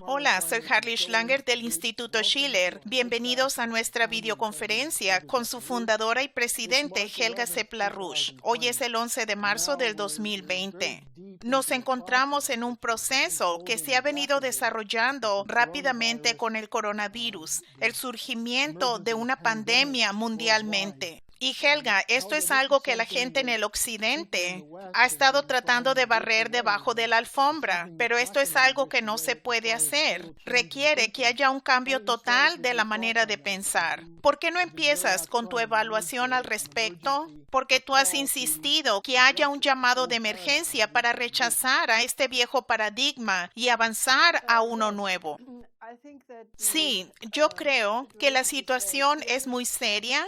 Hola, soy Harley Schlanger del Instituto Schiller. Bienvenidos a nuestra videoconferencia con su fundadora y presidente, Helga Sepp-LaRouche. Hoy es el 11 de marzo del 2020. Nos encontramos en un proceso que se ha venido desarrollando rápidamente con el coronavirus, el surgimiento de una pandemia mundialmente. Y Helga, esto es algo que la gente en el occidente ha estado tratando de barrer debajo de la alfombra, pero esto es algo que no se puede hacer. Requiere que haya un cambio total de la manera de pensar. ¿Por qué no empiezas con tu evaluación al respecto? Porque tú has insistido que haya un llamado de emergencia para rechazar a este viejo paradigma y avanzar a uno nuevo. Sí, yo creo que la situación es muy seria.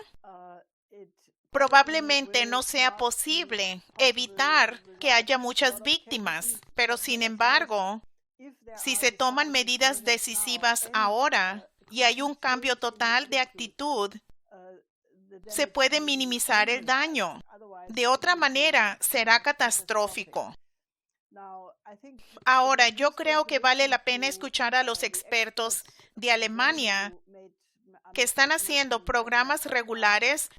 Probablemente no sea posible evitar que haya muchas víctimas, pero sin embargo, si se toman medidas decisivas ahora y hay un cambio total de actitud, se puede minimizar el daño. De otra manera, será catastrófico. Ahora, yo creo que vale la pena escuchar a los expertos de Alemania que están haciendo programas regulares.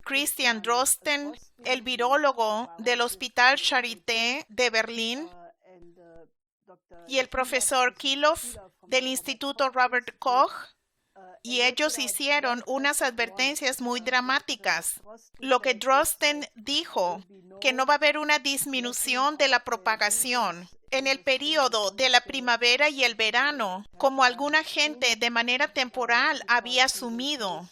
Christian Drosten, el virólogo del Hospital Charité de Berlín, y el profesor Kilof del Instituto Robert Koch, y ellos hicieron unas advertencias muy dramáticas. Lo que Drosten dijo, que no va a haber una disminución de la propagación en el período de la primavera y el verano, como alguna gente de manera temporal había asumido,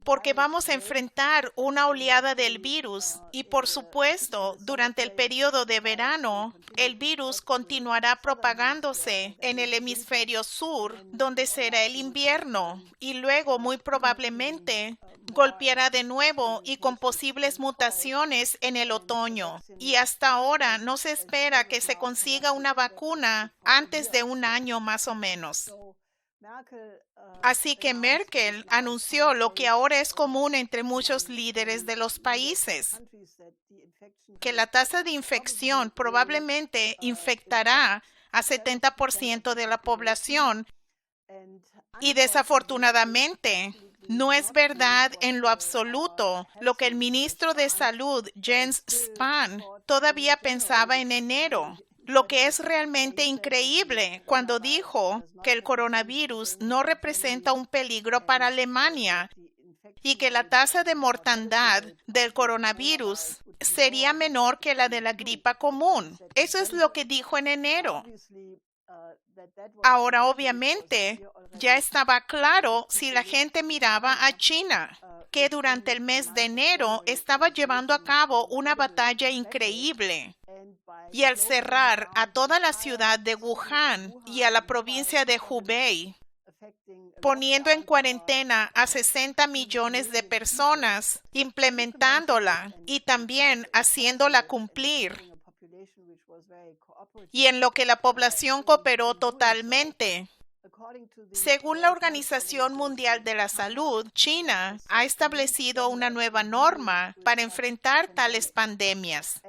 porque vamos a enfrentar una oleada del virus y, por supuesto, durante el periodo de verano, el virus continuará propagándose en el hemisferio sur, donde será el invierno, y luego, muy probablemente, golpeará de nuevo y con posibles mutaciones en el otoño. Y hasta ahora no se espera que se consiga una vacuna antes de un año más o menos. Así que Merkel anunció lo que ahora es común entre muchos líderes de los países, que la tasa de infección probablemente infectará a 70% de la población, y desafortunadamente no es verdad en lo absoluto lo que el ministro de Salud, Jens Spahn, todavía pensaba en enero. Lo que es realmente increíble cuando dijo que el coronavirus no representa un peligro para Alemania y que la tasa de mortandad del coronavirus sería menor que la de la gripa común. Eso es lo que dijo en enero. Ahora, obviamente, ya estaba claro si la gente miraba a China, que durante el mes de enero estaba llevando a cabo una batalla increíble. Y al cerrar a toda la ciudad de Wuhan y a la provincia de Hubei, poniendo en cuarentena a 60 millones de personas, implementándola y también haciéndola cumplir, y en lo que la población cooperó totalmente. Según la Organización Mundial de la Salud, China ha establecido una nueva norma para enfrentar tales pandemias.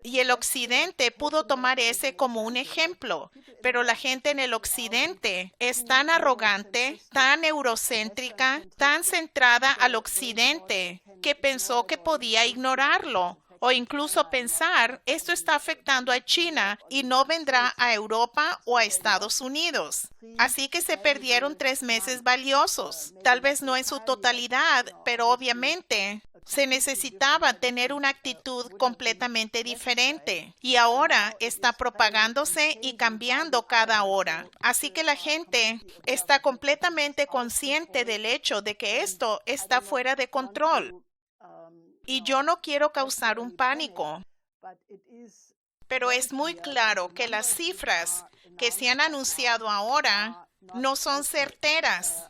Y el occidente pudo tomar ese como un ejemplo, pero la gente en el occidente es tan arrogante, tan eurocéntrica, tan centrada al occidente, que pensó que podía ignorarlo, o incluso pensar, esto está afectando a China y no vendrá a Europa o a Estados Unidos. Así que se perdieron 3 meses valiosos, tal vez no en su totalidad, pero obviamente se necesitaba tener una actitud completamente diferente, y ahora está propagándose y cambiando cada hora. Así que la gente está completamente consciente del hecho de que esto está fuera de control. Y yo no quiero causar un pánico, pero es muy claro que las cifras que se han anunciado ahora no son certeras.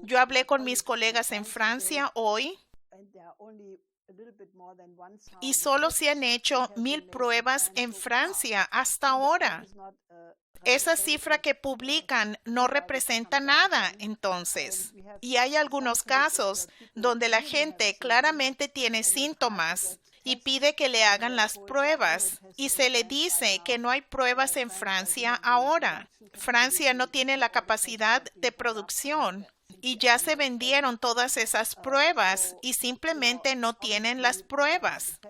Yo hablé con mis colegas en Francia hoy y solo se han hecho 1,000 pruebas en Francia hasta ahora. Esa cifra que publican no representa nada, entonces. Y hay algunos casos donde la gente claramente tiene síntomas y pide que le hagan las pruebas. Y se le dice que no hay pruebas en Francia ahora. Francia no tiene la capacidad de producción. Y ya se vendieron todas esas pruebas y simplemente no tienen las pruebas.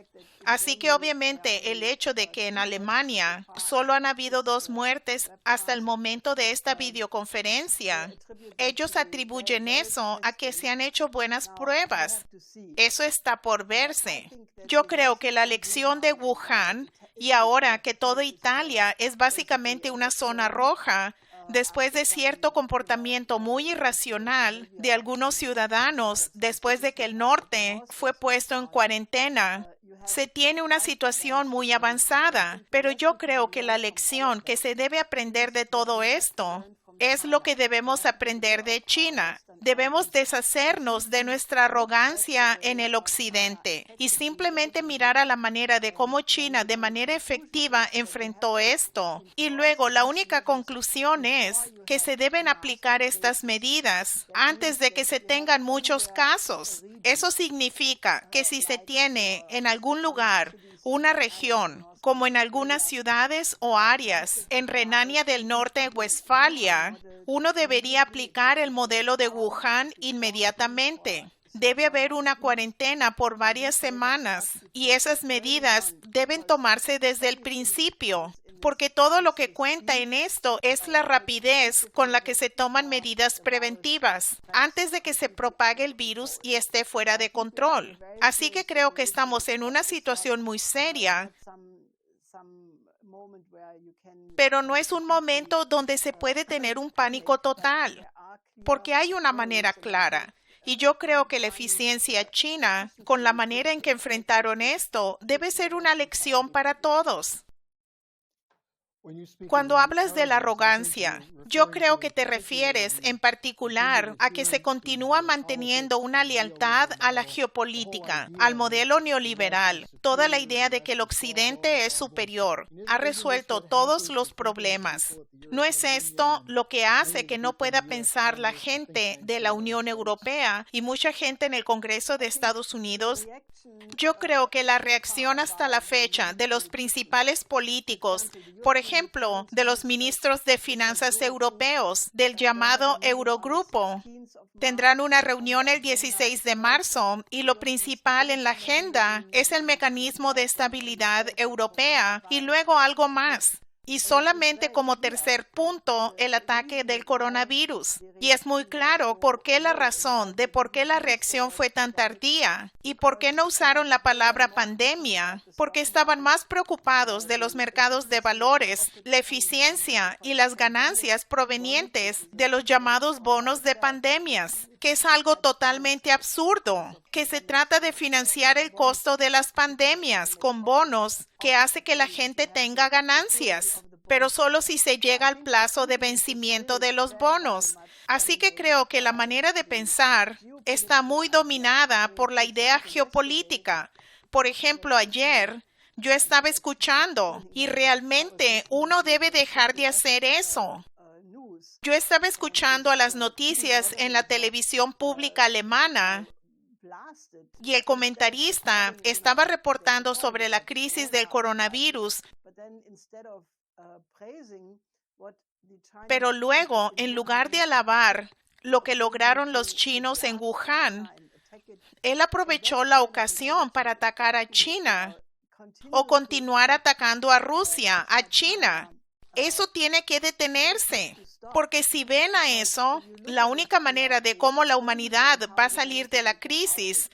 Así que obviamente el hecho de que en Alemania solo han habido 2 muertes hasta el momento de esta videoconferencia, ellos atribuyen eso a que se han hecho buenas pruebas. Eso está por verse. Yo creo que la lección de Wuhan y ahora que toda Italia es básicamente una zona roja, después de cierto comportamiento muy irracional de algunos ciudadanos después de que el norte fue puesto en cuarentena, se tiene una situación muy avanzada, pero yo creo que la lección que se debe aprender de todo esto es lo que debemos aprender de China. Debemos deshacernos de nuestra arrogancia en el occidente y simplemente mirar a la manera de cómo China de manera efectiva enfrentó esto. Y luego la única conclusión es que se deben aplicar estas medidas antes de que se tengan muchos casos. Eso significa que si se tiene en algún lugar una región, como en algunas ciudades o áreas en Renania del Norte-Westfalia, uno debería aplicar el modelo de Wuhan inmediatamente. Debe haber una cuarentena por varias semanas y esas medidas deben tomarse desde el principio, porque todo lo que cuenta en esto es la rapidez con la que se toman medidas preventivas antes de que se propague el virus y esté fuera de control. Así que creo que estamos en una situación muy seria, pero no es un momento donde se puede tener un pánico total, porque hay una manera clara. Y yo creo que la eficiencia china, con la manera en que enfrentaron esto, debe ser una lección para todos. Cuando hablas de la arrogancia, yo creo que te refieres en particular a que se continúa manteniendo una lealtad a la geopolítica, al modelo neoliberal, toda la idea de que el occidente es superior, ha resuelto todos los problemas. ¿No es esto lo que hace que no pueda pensar la gente de la Unión Europea y mucha gente en el Congreso de Estados Unidos? Yo creo que la reacción hasta la fecha de los principales políticos, por ejemplo, de los ministros de finanzas europeos, del llamado Eurogrupo, tendrán una reunión el 16 de marzo y lo principal en la agenda es el mecanismo de estabilidad europea y luego algo más. Y solamente como tercer punto, el ataque del coronavirus. Y es muy claro por qué la razón de por qué la reacción fue tan tardía y por qué no usaron la palabra pandemia, porque estaban más preocupados de los mercados de valores, la eficiencia y las ganancias provenientes de los llamados bonos de pandemias, que es algo totalmente absurdo, que se trata de financiar el costo de las pandemias con bonos que hace que la gente tenga ganancias, pero solo si se llega al plazo de vencimiento de los bonos. Así que creo que la manera de pensar está muy dominada por la idea geopolítica. Por ejemplo, ayer yo estaba escuchando y realmente uno debe dejar de hacer eso. Yo estaba escuchando a las noticias en la televisión pública alemana y el comentarista estaba reportando sobre la crisis del coronavirus, pero luego, en lugar de alabar lo que lograron los chinos en Wuhan, él aprovechó la ocasión para atacar a China o continuar atacando a Rusia, a China. Eso tiene que detenerse, porque si ven a eso, la única manera de cómo la humanidad va a salir de la crisis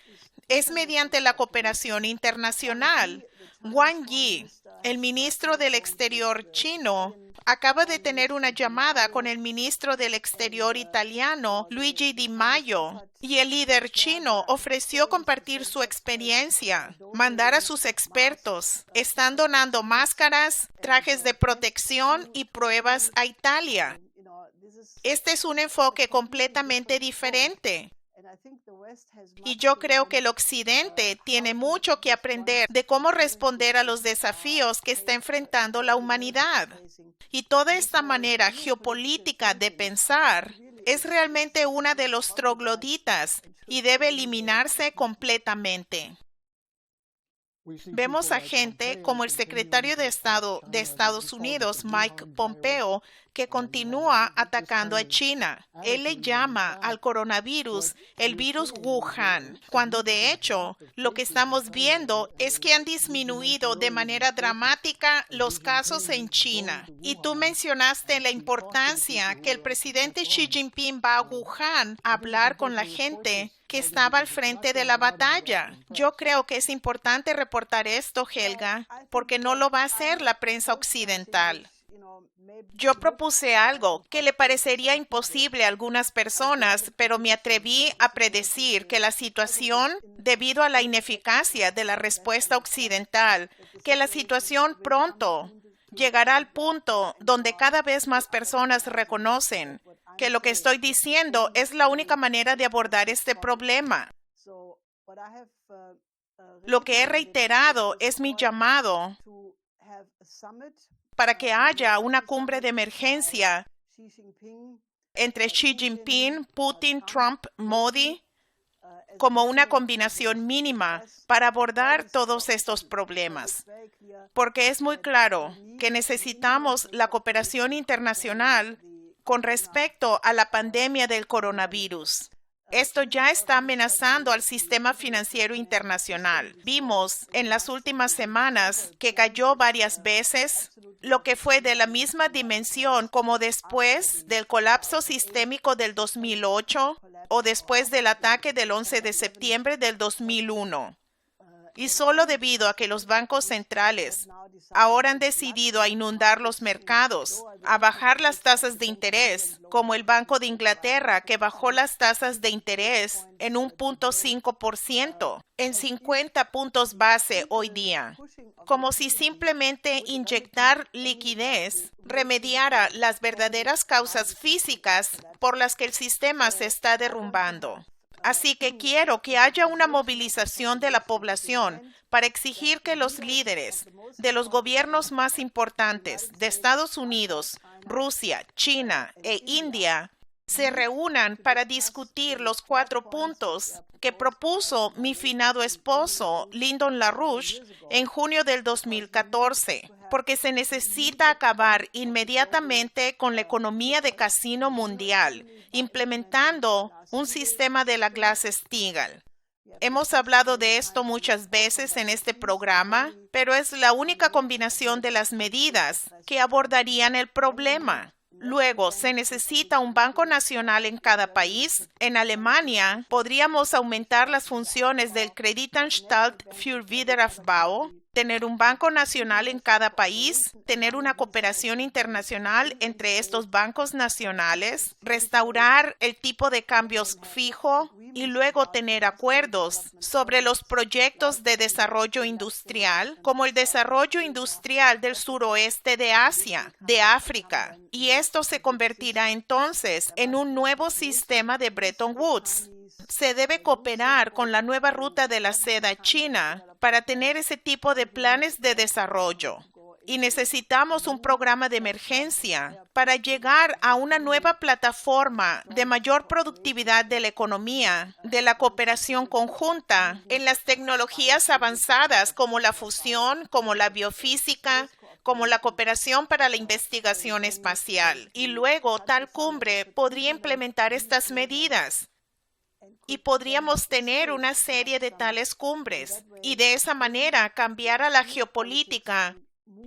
es mediante la cooperación internacional. Wang Yi, el ministro del Exterior chino, acaba de tener una llamada con el ministro del Exterior italiano, Luigi Di Maio, y el líder chino ofreció compartir su experiencia, mandar a sus expertos. Están donando máscaras, trajes de protección y pruebas a Italia. Este es un enfoque completamente diferente. Y yo creo que el Occidente tiene mucho que aprender de cómo responder a los desafíos que está enfrentando la humanidad. Y toda esta manera geopolítica de pensar es realmente una de los trogloditas y debe eliminarse completamente. Vemos a gente como el secretario de Estado de Estados Unidos, Mike Pompeo, que continúa atacando a China. Él le llama al coronavirus el virus Wuhan, cuando de hecho lo que estamos viendo es que han disminuido de manera dramática los casos en China. Y tú mencionaste la importancia que el presidente Xi Jinping va a Wuhan a hablar con la gente que estaba al frente de la batalla. Yo creo que es importante reportar esto, Helga, porque no lo va a hacer la prensa occidental. Yo propuse algo que le parecería imposible a algunas personas, pero me atreví a predecir que la situación, debido a la ineficacia de la respuesta occidental, que la situación pronto llegará al punto donde cada vez más personas reconocen que lo que estoy diciendo es la única manera de abordar este problema. Lo que he reiterado es mi llamado para que haya una cumbre de emergencia entre Xi Jinping, Putin, Trump, Modi, como una combinación mínima para abordar todos estos problemas. Porque es muy claro que necesitamos la cooperación internacional con respecto a la pandemia del coronavirus. Esto ya está amenazando al sistema financiero internacional. Vimos en las últimas semanas que cayó varias veces, lo que fue de la misma dimensión como después del colapso sistémico del 2008 o después del ataque del 11 de septiembre del 2001. Y solo debido a que los bancos centrales ahora han decidido a inundar los mercados, a bajar las tasas de interés, como el Banco de Inglaterra, que bajó las tasas de interés en 1.5%, en 50 puntos base hoy día, como si simplemente inyectar liquidez remediara las verdaderas causas físicas por las que el sistema se está derrumbando. Así que quiero que haya una movilización de la población para exigir que los líderes de los gobiernos más importantes de Estados Unidos, Rusia, China e India se reúnan para discutir los 4 puntos que propuso mi finado esposo, Lyndon LaRouche, en junio del 2014, porque se necesita acabar inmediatamente con la economía de casino mundial, implementando un sistema de la Glass-Steagall. Hemos hablado de esto muchas veces en este programa, pero es la única combinación de las medidas que abordarían el problema. Luego, se necesita un banco nacional en cada país. En Alemania, podríamos aumentar las funciones del Kreditanstalt für Wiederaufbau, tener un banco nacional en cada país, tener una cooperación internacional entre estos bancos nacionales, restaurar el tipo de cambios fijo y luego tener acuerdos sobre los proyectos de desarrollo industrial, como el desarrollo industrial del suroeste de Asia, de África. Y esto se convertirá entonces en un nuevo sistema de Bretton Woods. Se debe cooperar con la nueva ruta de la seda china para tener ese tipo de planes de desarrollo. Y necesitamos un programa de emergencia para llegar a una nueva plataforma de mayor productividad de la economía, de la cooperación conjunta en las tecnologías avanzadas como la fusión, como la biofísica, como la cooperación para la investigación espacial. Y luego tal cumbre podría implementar estas medidas. Y podríamos tener una serie de tales cumbres y de esa manera cambiar a la geopolítica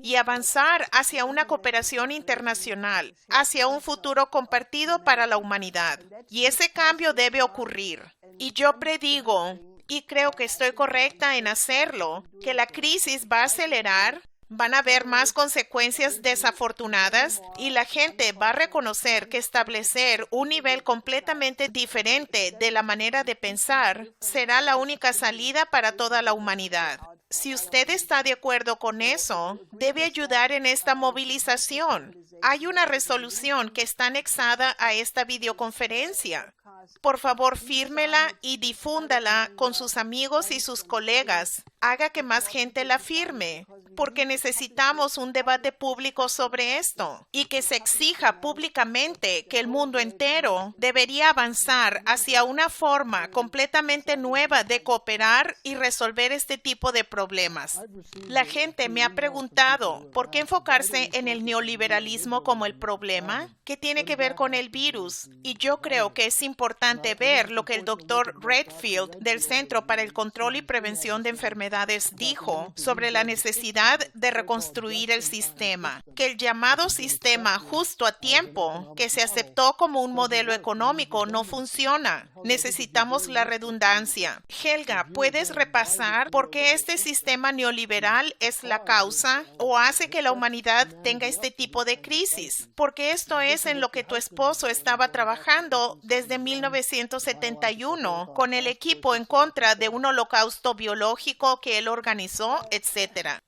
y avanzar hacia una cooperación internacional, hacia un futuro compartido para la humanidad. Y ese cambio debe ocurrir. Y yo predigo, y creo que estoy correcta en hacerlo, que la crisis va a acelerar. Van a haber más consecuencias desafortunadas y la gente va a reconocer que establecer un nivel completamente diferente de la manera de pensar será la única salida para toda la humanidad. Si usted está de acuerdo con eso, debe ayudar en esta movilización. Hay una resolución que está anexada a esta videoconferencia. Por favor, fírmela y difúndala con sus amigos y sus colegas haga que más gente la firme, porque necesitamos un debate público sobre esto y que se exija públicamente que el mundo entero debería avanzar hacia una forma completamente nueva de cooperar y resolver este tipo de problemas. La gente me ha preguntado, ¿por qué enfocarse en el neoliberalismo como el problema? ¿Qué tiene que ver con el virus? Y yo creo que es importante ver lo que el doctor Redfield del Centro para el Control y Prevención de Enfermedades dijo sobre la necesidad de reconstruir el sistema, que el llamado sistema justo a tiempo, que se aceptó como un modelo económico, no funciona. Necesitamos la redundancia. Helga, ¿puedes repasar por qué este sistema neoliberal es la causa o hace que la humanidad tenga este tipo de crisis? Porque esto es en lo que tu esposo estaba trabajando desde 1971 con el equipo en contra de un holocausto biológico que él organizó, etc.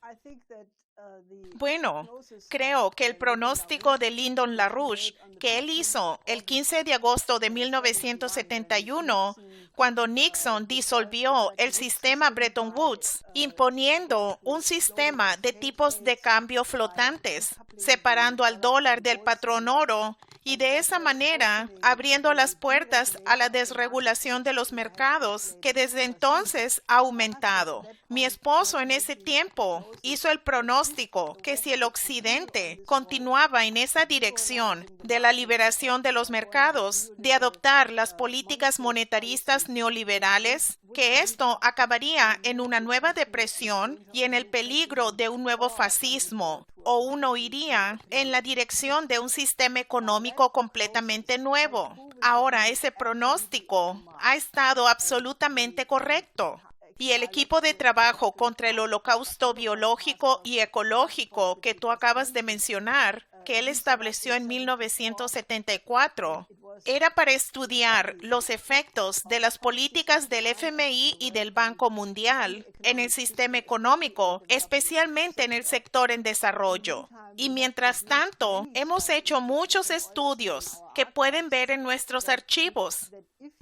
Bueno, creo que el pronóstico de Lyndon LaRouche que él hizo el 15 de agosto de 1971, cuando Nixon disolvió el sistema Bretton Woods, imponiendo un sistema de tipos de cambio flotantes, separando al dólar del patrón oro, y de esa manera abriendo las puertas a la desregulación de los mercados, que desde entonces ha aumentado. Mi esposo en ese tiempo hizo el pronóstico que si el Occidente continuaba en esa dirección de la liberación de los mercados, de adoptar las políticas monetaristas neoliberales, que esto acabaría en una nueva depresión y en el peligro de un nuevo fascismo, o uno iría en la dirección de un sistema económico completamente nuevo. Ahora, ese pronóstico ha estado absolutamente correcto. Y el equipo de trabajo contra el holocausto biológico y ecológico que tú acabas de mencionar, que él estableció en 1974, era para estudiar los efectos de las políticas del FMI y del Banco Mundial en el sistema económico, especialmente en el sector en desarrollo. Y mientras tanto, hemos hecho muchos estudios que pueden ver en nuestros archivos,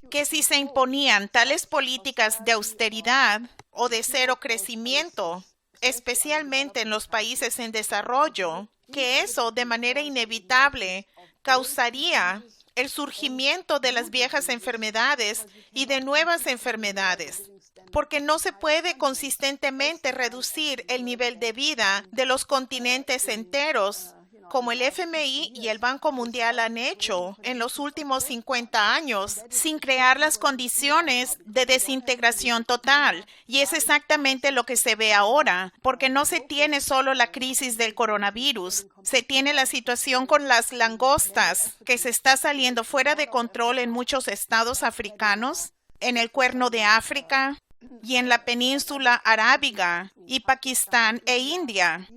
que si se imponían tales políticas de austeridad o de cero crecimiento, especialmente en los países en desarrollo, que eso de manera inevitable causaría el surgimiento de las viejas enfermedades y de nuevas enfermedades, porque no se puede consistentemente reducir el nivel de vida de los continentes enteros, como el FMI y el Banco Mundial han hecho en los últimos 50 años, sin crear las condiciones de desintegración total. Y es exactamente lo que se ve ahora, porque no se tiene solo la crisis del coronavirus, se tiene la situación con las langostas, que se está saliendo fuera de control en muchos estados africanos, en el Cuerno de África y en la península arábiga y Pakistán e India.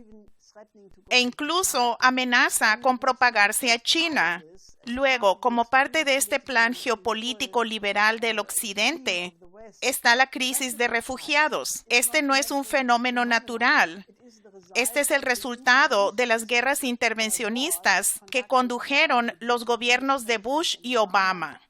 E incluso amenaza con propagarse a China. Luego, como parte de este plan geopolítico liberal del Occidente, está la crisis de refugiados. Este no es un fenómeno natural. Este es el resultado de las guerras intervencionistas que condujeron los gobiernos de Bush y Obama,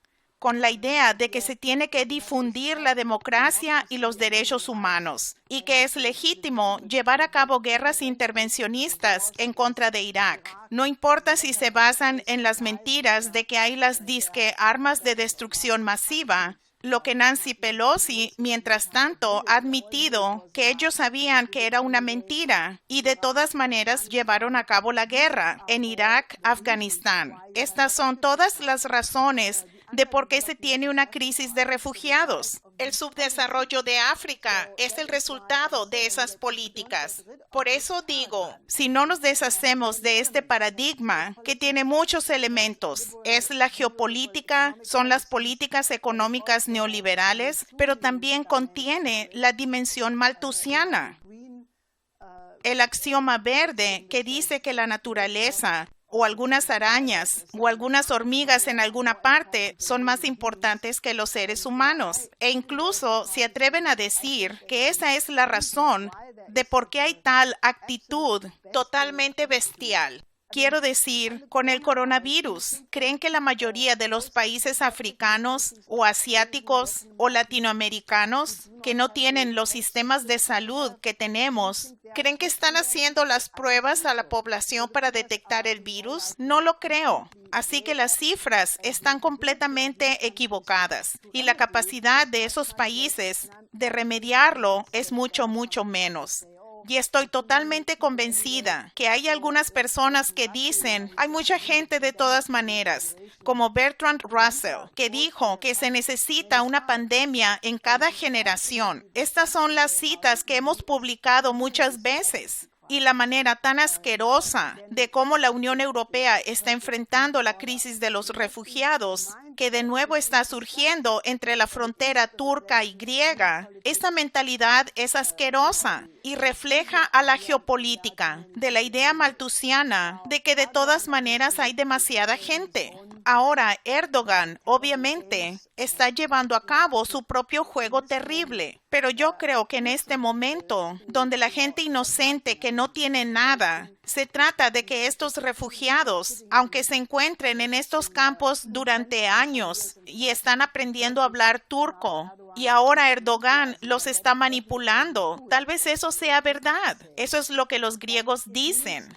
con la idea de que se tiene que difundir la democracia y los derechos humanos, y que es legítimo llevar a cabo guerras intervencionistas en contra de Irak. No importa si se basan en las mentiras de que hay las disque armas de destrucción masiva, lo que Nancy Pelosi, mientras tanto, ha admitido que ellos sabían que era una mentira y de todas maneras llevaron a cabo la guerra en Irak, Afganistán. Estas son todas las razones de por qué se tiene una crisis de refugiados. El subdesarrollo de África es el resultado de esas políticas. Por eso digo, si no nos deshacemos de este paradigma que tiene muchos elementos, es la geopolítica, son las políticas económicas neoliberales, pero también contiene la dimensión malthusiana. El axioma verde que dice que la naturaleza o algunas arañas o algunas hormigas en alguna parte son más importantes que los seres humanos. E incluso se atreven a decir que esa es la razón de por qué hay tal actitud totalmente bestial. Quiero decir, con el coronavirus, ¿creen que la mayoría de los países africanos o asiáticos o latinoamericanos que no tienen los sistemas de salud que tenemos, creen que están haciendo las pruebas a la población para detectar el virus? No lo creo. Así que las cifras están completamente equivocadas y la capacidad de esos países de remediarlo es mucho, mucho menos. Y estoy totalmente convencida que hay algunas personas que dicen, hay mucha gente de todas maneras, como Bertrand Russell, que dijo que se necesita una pandemia en cada generación. Estas son las citas que hemos publicado muchas veces. Y la manera tan asquerosa de cómo la Unión Europea está enfrentando la crisis de los refugiados, que de nuevo está surgiendo entre la frontera turca y griega. Esta mentalidad es asquerosa y refleja a la geopolítica de la idea malthusiana de que de todas maneras hay demasiada gente. Ahora, Erdogan, obviamente, está llevando a cabo su propio juego terrible. Pero yo creo que en este momento, donde la gente inocente que no tiene nada, se trata de que estos refugiados, aunque se encuentren en estos campos durante años y están aprendiendo a hablar turco, y ahora Erdogan los está manipulando, tal vez eso sea verdad. Eso es lo que los griegos dicen.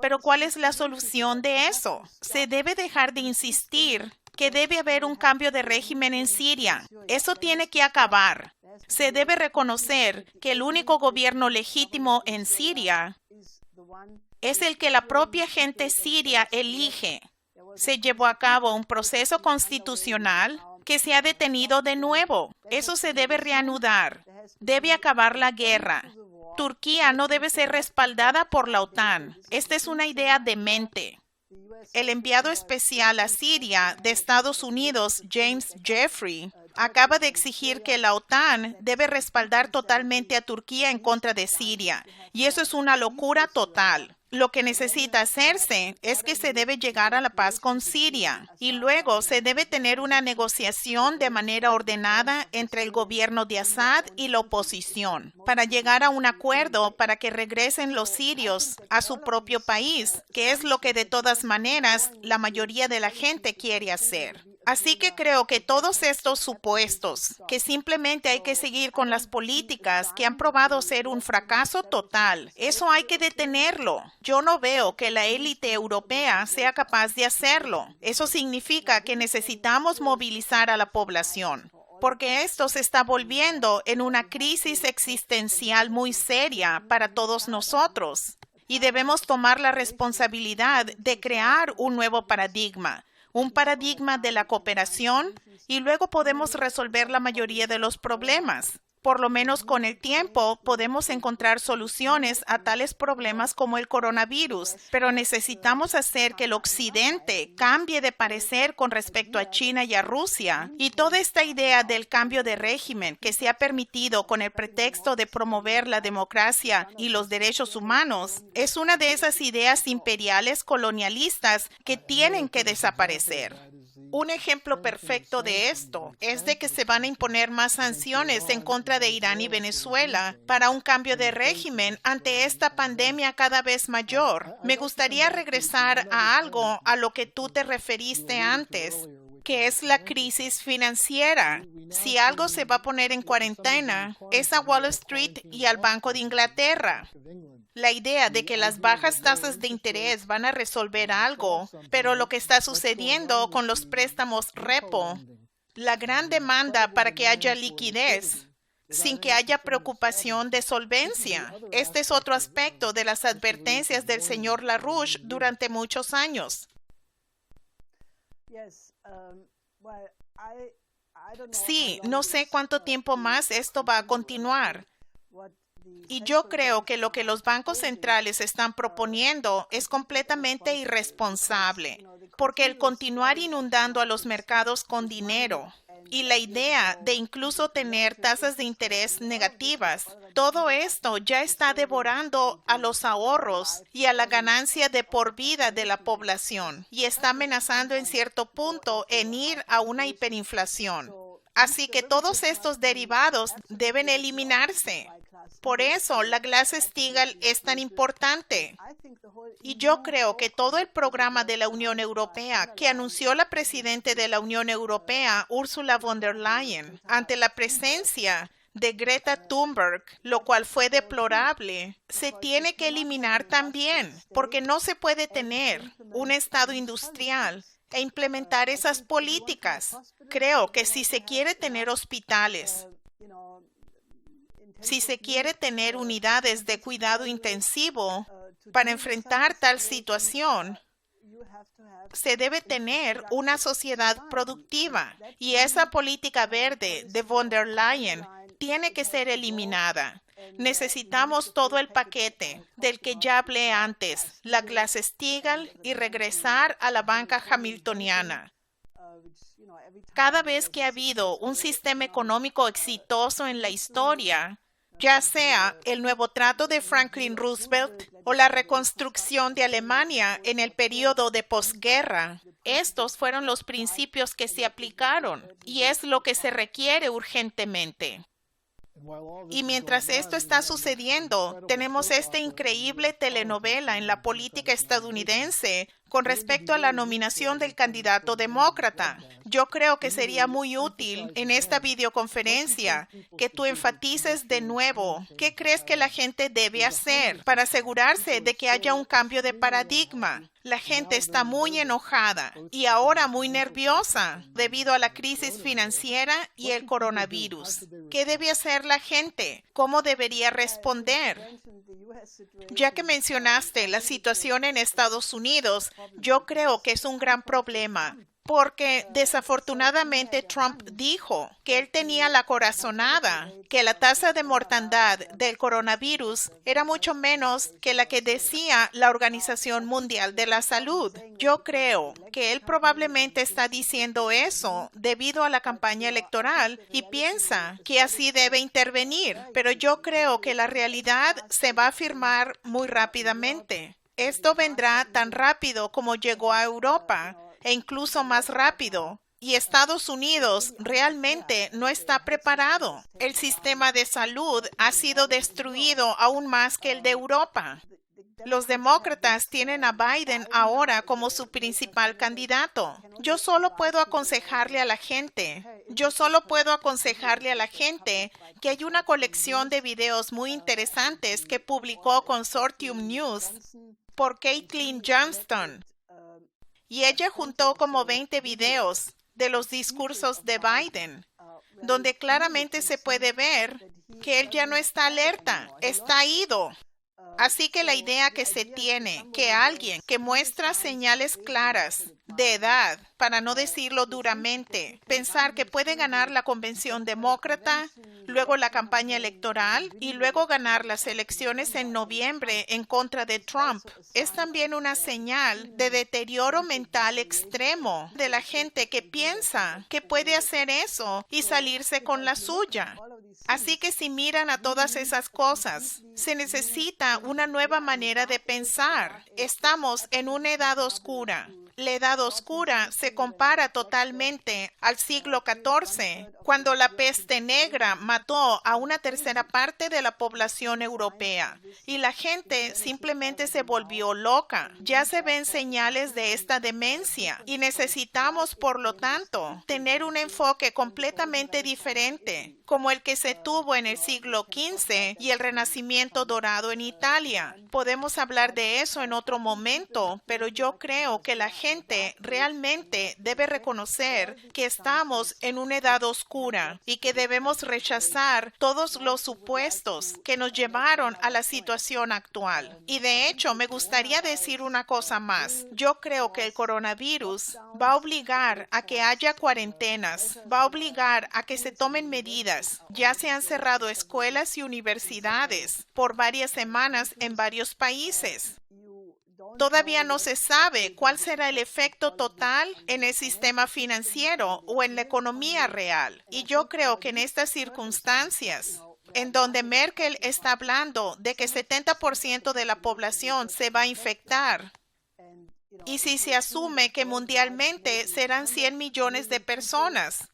Pero ¿cuál es la solución de eso? Se debe dejar de insistir que debe haber un cambio de régimen en Siria. Eso tiene que acabar. Se debe reconocer que el único gobierno legítimo en Siria es el que la propia gente siria elige. Se llevó a cabo un proceso constitucional que se ha detenido de nuevo. Eso se debe reanudar. Debe acabar la guerra. Turquía no debe ser respaldada por la OTAN. Esta es una idea demente. El enviado especial a Siria de Estados Unidos, James Jeffrey, acaba de exigir que la OTAN debe respaldar totalmente a Turquía en contra de Siria. Y eso es una locura total. Lo que necesita hacerse es que se debe llegar a la paz con Siria y luego se debe tener una negociación de manera ordenada entre el gobierno de Assad y la oposición para llegar a un acuerdo para que regresen los sirios a su propio país, que es lo que de todas maneras la mayoría de la gente quiere hacer. Así que creo que todos estos supuestos, que simplemente hay que seguir con las políticas que han probado ser un fracaso total, eso hay que detenerlo. Yo no veo que la élite europea sea capaz de hacerlo. Eso significa que necesitamos movilizar a la población, porque esto se está volviendo en una crisis existencial muy seria para todos nosotros. Y debemos tomar la responsabilidad de crear un nuevo paradigma. Un paradigma de la cooperación y luego podemos resolver la mayoría de los problemas. Por lo menos con el tiempo podemos encontrar soluciones a tales problemas como el coronavirus, pero necesitamos hacer que el Occidente cambie de parecer con respecto a China y a Rusia. Y toda esta idea del cambio de régimen que se ha permitido con el pretexto de promover la democracia y los derechos humanos es una de esas ideas imperiales colonialistas que tienen que desaparecer. Un ejemplo perfecto de esto es de que se van a imponer más sanciones en contra de Irán y Venezuela para un cambio de régimen ante esta pandemia cada vez mayor. Me gustaría regresar a algo a lo que tú te referiste antes, que es la crisis financiera. Si algo se va a poner en cuarentena, es a Wall Street y al Banco de Inglaterra. La idea de que las bajas tasas de interés van a resolver algo, pero lo que está sucediendo con los préstamos repo, la gran demanda para que haya liquidez, sin que haya preocupación de solvencia. Este es otro aspecto de las advertencias del señor LaRouche durante muchos años. Sí, no sé cuánto tiempo más esto va a continuar. Y yo creo que lo que los bancos centrales están proponiendo es completamente irresponsable, porque el continuar inundando a los mercados con dinero y la idea de incluso tener tasas de interés negativas, todo esto ya está devorando a los ahorros y a la ganancia de por vida de la población y está amenazando en cierto punto en ir a una hiperinflación. Así que todos estos derivados deben eliminarse. Por eso la Glass-Steagall es tan importante. Y yo creo que todo el programa de la Unión Europea que anunció la presidenta de la Unión Europea, Ursula von der Leyen, ante la presencia de Greta Thunberg, lo cual fue deplorable, se tiene que eliminar también, porque no se puede tener un Estado industrial e implementar esas políticas. Creo que si se quiere tener hospitales, si se quiere tener unidades de cuidado intensivo para enfrentar tal situación, se debe tener una sociedad productiva y esa política verde de von der Leyen tiene que ser eliminada. Necesitamos todo el paquete del que ya hablé antes, la Glass-Steagall y regresar a la banca hamiltoniana. Cada vez que ha habido un sistema económico exitoso en la historia, ya sea el nuevo trato de Franklin Roosevelt o la reconstrucción de Alemania en el período de posguerra, estos fueron los principios que se aplicaron y es lo que se requiere urgentemente. Y mientras esto está sucediendo, tenemos esta increíble telenovela en la política estadounidense con respecto a la nominación del candidato demócrata. Yo creo que sería muy útil en esta videoconferencia que tú enfatices de nuevo qué crees que la gente debe hacer para asegurarse de que haya un cambio de paradigma. La gente está muy enojada y ahora muy nerviosa debido a la crisis financiera y el coronavirus. ¿Qué debe hacer la gente? ¿Cómo debería responder? Ya que mencionaste la situación en Estados Unidos, yo creo que es un gran problema. Porque desafortunadamente Trump dijo que él tenía la corazonada, que la tasa de mortandad del coronavirus era mucho menos que la que decía la Organización Mundial de la Salud. Yo creo que él probablemente está diciendo eso debido a la campaña electoral y piensa que así debe intervenir, pero yo creo que la realidad se va a afirmar muy rápidamente. Esto vendrá tan rápido como llegó a Europa, e incluso más rápido. Y Estados Unidos realmente no está preparado. El sistema de salud ha sido destruido aún más que el de Europa. Los demócratas tienen a Biden ahora como su principal candidato. Yo solo puedo aconsejarle a la gente que hay una colección de videos muy interesantes que publicó Consortium News por Caitlin Johnston. Y ella juntó como 20 videos de los discursos de Biden, donde claramente se puede ver que él ya no está alerta, está ido. Así que la idea que se tiene, que alguien que muestra señales claras de edad, para no decirlo duramente, pensar que puede ganar la convención demócrata, luego la campaña electoral y luego ganar las elecciones en noviembre en contra de Trump, es también una señal de deterioro mental extremo de la gente que piensa que puede hacer eso y salirse con la suya. Así que si miran a todas esas cosas, se necesita una nueva manera de pensar. Estamos en una edad oscura. La edad oscura se compara totalmente al siglo XIV, cuando la peste negra mató a una tercera parte de la población europea y la gente simplemente se volvió loca. Ya se ven señales de esta demencia y necesitamos, por lo tanto, tener un enfoque completamente diferente, como el que se tuvo en el siglo XV y el Renacimiento dorado en Italia. Podemos hablar de eso en otro momento, pero yo creo que la gente realmente debe reconocer que estamos en una edad oscura y que debemos rechazar todos los supuestos que nos llevaron a la situación actual. Y de hecho, me gustaría decir una cosa más. Yo creo que el coronavirus va a obligar a que haya cuarentenas, va a obligar a que se tomen medidas. Ya se han cerrado escuelas y universidades por varias semanas en varios países. Todavía no se sabe cuál será el efecto total en el sistema financiero o en la economía real. Y yo creo que en estas circunstancias, en donde Merkel está hablando de que 70% de la población se va a infectar, y si se asume que mundialmente serán 100 millones de personas,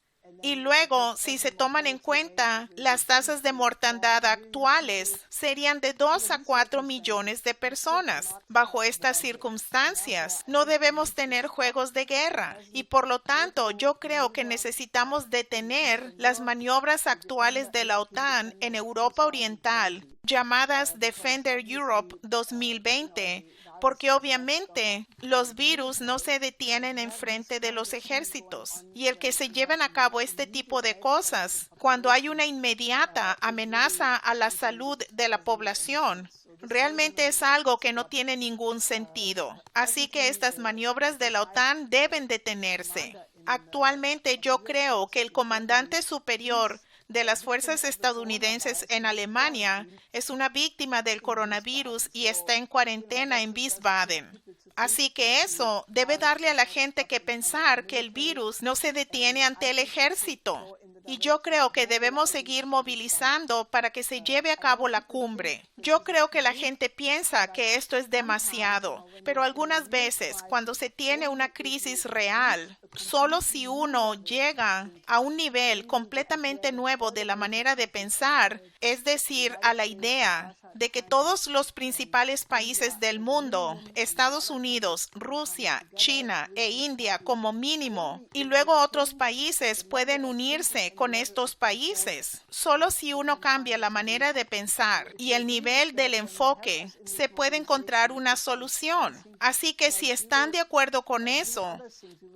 Y luego, si se toman en cuenta las tasas de mortandad actuales, serían de 2 a 4 millones de personas. Bajo estas circunstancias, no debemos tener juegos de guerra. Y por lo tanto, yo creo que necesitamos detener las maniobras actuales de la OTAN en Europa Oriental, llamadas Defender Europe 2020, porque obviamente los virus no se detienen en frente de los ejércitos. Y el que se lleven a cabo este tipo de cosas, cuando hay una inmediata amenaza a la salud de la población, realmente es algo que no tiene ningún sentido. Así que estas maniobras de la OTAN deben detenerse. Actualmente yo creo que el comandante superior de las fuerzas estadounidenses en Alemania es una víctima del coronavirus y está en cuarentena en Wiesbaden. Así que eso debe darle a la gente que pensar que el virus no se detiene ante el ejército. Y yo creo que debemos seguir movilizando para que se lleve a cabo la cumbre. Yo creo que la gente piensa que esto es demasiado, pero algunas veces, cuando se tiene una crisis real, solo si uno llega a un nivel completamente nuevo de la manera de pensar, es decir, a la idea de que todos los principales países del mundo, Estados Unidos, Rusia, China e India como mínimo, y luego otros países pueden unirse con estos países. Solo si uno cambia la manera de pensar y el nivel del enfoque, se puede encontrar una solución. Así que si están de acuerdo con eso,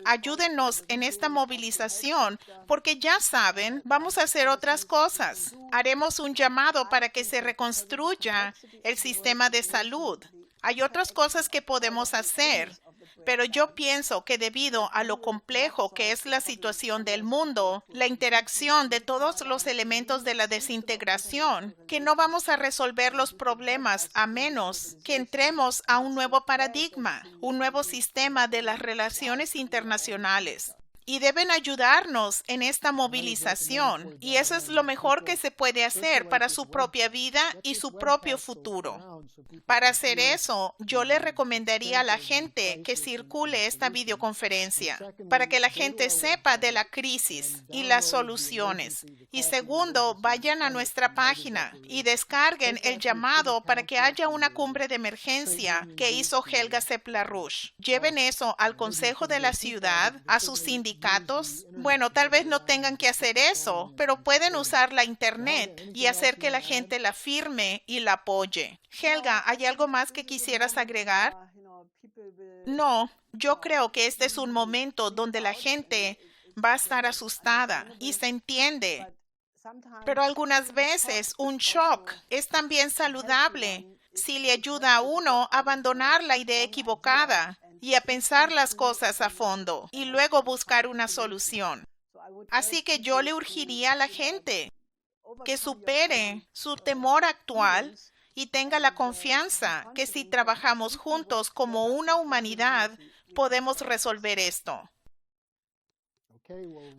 ayúdenos en esta movilización, porque ya saben, vamos a hacer otras cosas. Haremos un llamado para que se reconstruya el sistema de salud. Hay otras cosas que podemos hacer, pero yo pienso que debido a lo complejo que es la situación del mundo, la interacción de todos los elementos de la desintegración, que no vamos a resolver los problemas a menos que entremos a un nuevo paradigma, un nuevo sistema de las relaciones internacionales. Y deben ayudarnos en esta movilización. Y eso es lo mejor que se puede hacer para su propia vida y su propio futuro. Para hacer eso, yo le recomendaría a la gente que circule esta videoconferencia para que la gente sepa de la crisis y las soluciones. Y segundo, vayan a nuestra página y descarguen el llamado para que haya una cumbre de emergencia que hizo Helga Sepp-LaRouche. Lleven eso al Consejo de la Ciudad, a sus sindicatos. Bueno, tal vez no tengan que hacer eso, pero pueden usar la internet y hacer que la gente la firme y la apoye. Helga, ¿hay algo más que quisieras agregar? No, yo creo que este es un momento donde la gente va a estar asustada y se entiende. Pero algunas veces un shock es también saludable si le ayuda a uno a abandonar la idea equivocada y a pensar las cosas a fondo y luego buscar una solución. Así que yo le urgiría a la gente que supere su temor actual y tenga la confianza que si trabajamos juntos como una humanidad, podemos resolver esto.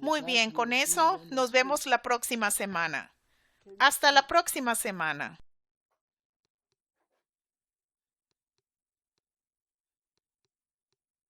Muy bien, con eso nos vemos la próxima semana. Hasta la próxima semana.